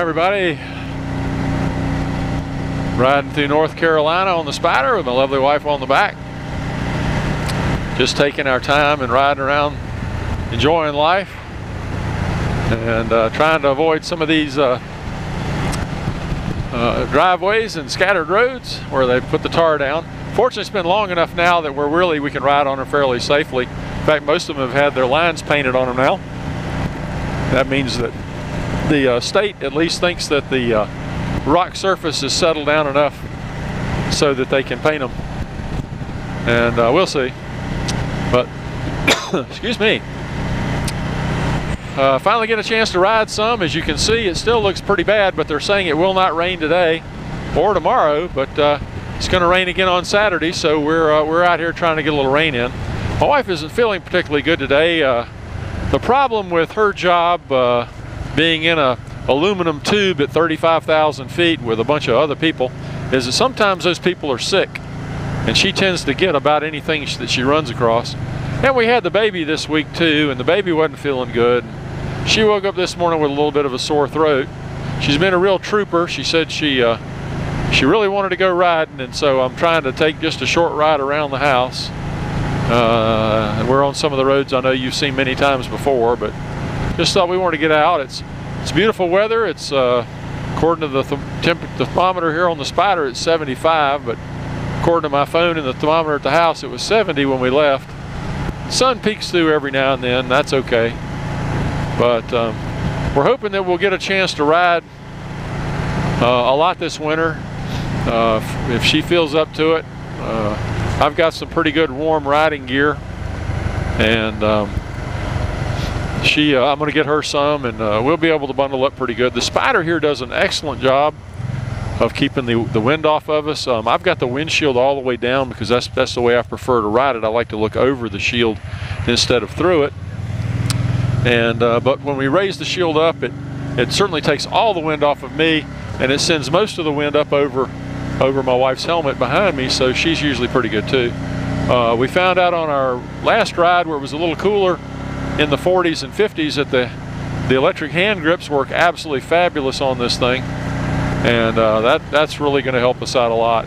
everybody. Riding through North Carolina on the Spider with my lovely wife on the back. Just taking our time and riding around, enjoying life, and trying to avoid some of these driveways and scattered roads where they put the tar down. Fortunately, it's been long enough now that we can ride on them fairly safely. In fact, most of them have had their lines painted on them now. That means that the state at least thinks that the rock surface is settled down enough so that they can paint them, and we'll see. But excuse me, finally get a chance to ride some. As you can see, it still looks pretty bad, but they're saying it will not rain today or tomorrow, but it's going to rain again on Saturday, so we're out here trying to get a little rain in. My wife isn't feeling particularly good today. The problem with her job, being in a aluminum tube at 35,000 feet with a bunch of other people, is that sometimes those people are sick, and she tends to get about anything that she runs across. And we had the baby this week too, and the baby wasn't feeling good. She woke up this morning with a little bit of a sore throat. She's been a real trooper. She said she really wanted to go riding, and so I'm trying to take just a short ride around the house. We're on some of the roads I know you've seen many times before, but just thought we wanted to get out. It's beautiful weather. It's according to the thermometer here on the Spider, it's 75, but according to my phone and the thermometer at the house, it was 70 when we left. The sun peeks through every now and then. That's okay. But we're hoping that we'll get a chance to ride a lot this winter if she feels up to it. I've got some pretty good warm riding gear, and I'm going to get her some, and we'll be able to bundle up pretty good. The Spider here does an excellent job of keeping the wind off of us. I've got the windshield all the way down because that's the way I prefer to ride it. I like to look over the shield instead of through it. And but when we raise the shield up, it certainly takes all the wind off of me, and it sends most of the wind up over my wife's helmet behind me, so she's usually pretty good too. We found out on our last ride where it was a little cooler in the 40s and 50s that the electric hand grips work absolutely fabulous on this thing, and that's really going to help us out a lot.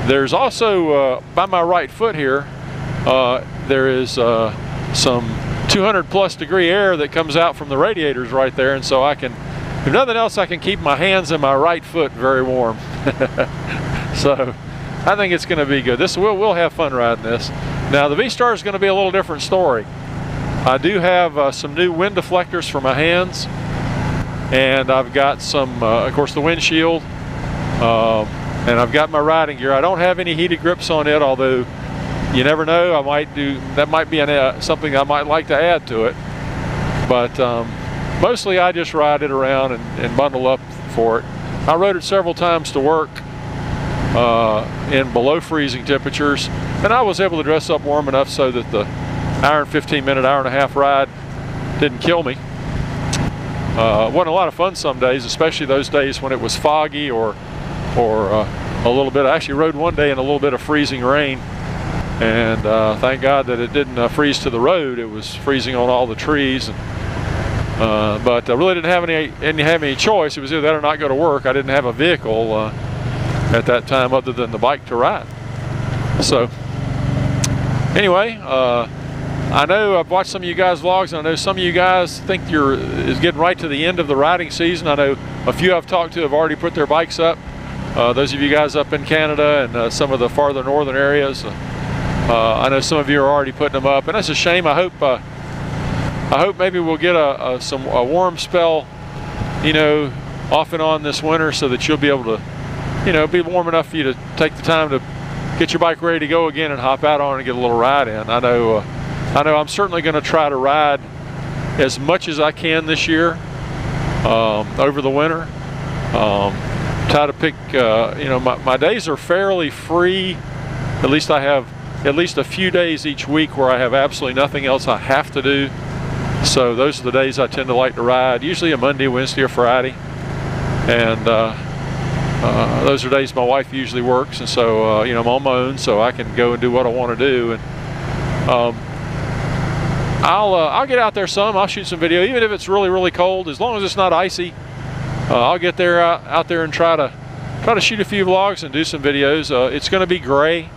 There's also by my right foot here there is some 200 plus degree air that comes out from the radiators right there, and so I can, if nothing else, I can keep my hands and my right foot very warm. So I think it's going to be good. We'll have fun riding this. Now the V-Star is going to be a little different story. I do have some new wind deflectors for my hands, and I've got some, of course, the windshield, and I've got my riding gear. I don't have any heated grips on it, although you never know, that might be something I might like to add to it. But mostly I just ride it around and bundle up for it. I rode it several times to work in below freezing temperatures, and I was able to dress up warm enough so that the hour and 15-minute, hour and a half ride didn't kill me. Wasn't a lot of fun some days, especially those days when it was foggy or a little bit. I actually rode one day in a little bit of freezing rain, and thank God that it didn't freeze to the road. It was freezing on all the trees, but I really didn't have any choice. It was either that or not go to work. I didn't have a vehicle at that time other than the bike to ride. So anyway, I know I've watched some of you guys' vlogs, and I know some of you guys think is getting right to the end of the riding season. I know a few I've talked to have already put their bikes up. Those of you guys up in Canada and some of the farther northern areas, I know some of you are already putting them up, and that's a shame. I hope maybe we'll get a warm spell, off and on this winter, so that you'll be able to, be warm enough for you to take the time to get your bike ready to go again and hop out on it and get a little ride in. I know I'm certainly going to try to ride as much as I can this year over the winter. Try to pick, my days are fairly free. At least I have at least a few days each week where I have absolutely nothing else I have to do. So those are the days I tend to like to ride, usually a Monday, Wednesday, or Friday. And those are days my wife usually works, and so I'm on my own, so I can go and do what I want to do. And I'll get out there some. I'll shoot some video, even if it's really, really cold. As long as it's not icy, I'll get there out there and try to shoot a few vlogs and do some videos. It's going to be gray.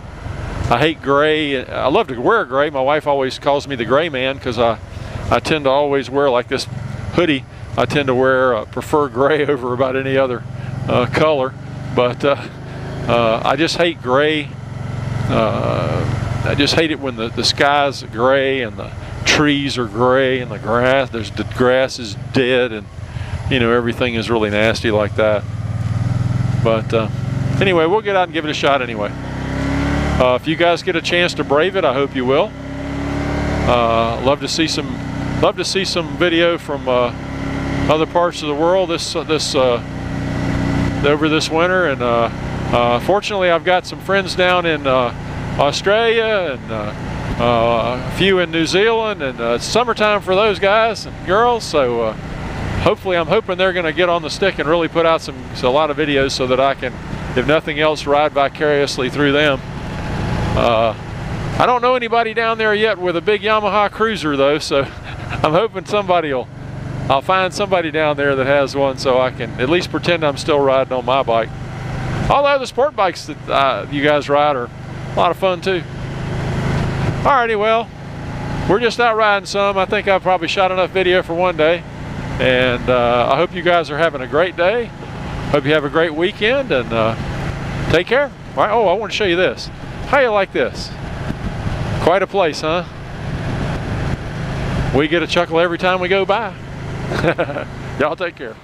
I hate gray. I love to wear gray. My wife always calls me the gray man because I tend to always wear, like this hoodie, I tend to prefer gray over about any other color. But I just hate gray. I just hate it when the sky's gray and the trees are gray and the grass is dead, and you know, everything is really nasty like that. But anyway, we'll get out and give it a shot anyway. If you guys get a chance to brave it, I hope you will. Love to see some video from other parts of the world over this winter. And fortunately, I've got some friends down in Australia and a few in New Zealand, and it's summertime for those guys and girls. So I'm hoping they're going to get on the stick and really put out a lot of videos so that I can, if nothing else, ride vicariously through them. I don't know anybody down there yet with a big Yamaha Cruiser though, so I'm hoping I'll find somebody down there that has one so I can at least pretend I'm still riding on my bike. Although the sport bikes that you guys ride are a lot of fun too. Alrighty, well, we're just out riding some. I think I've probably shot enough video for one day. And I hope you guys are having a great day. Hope you have a great weekend, and take care. All right, oh, I want to show you this. How you like this? Quite a place, huh? We get a chuckle every time we go by. Y'all take care.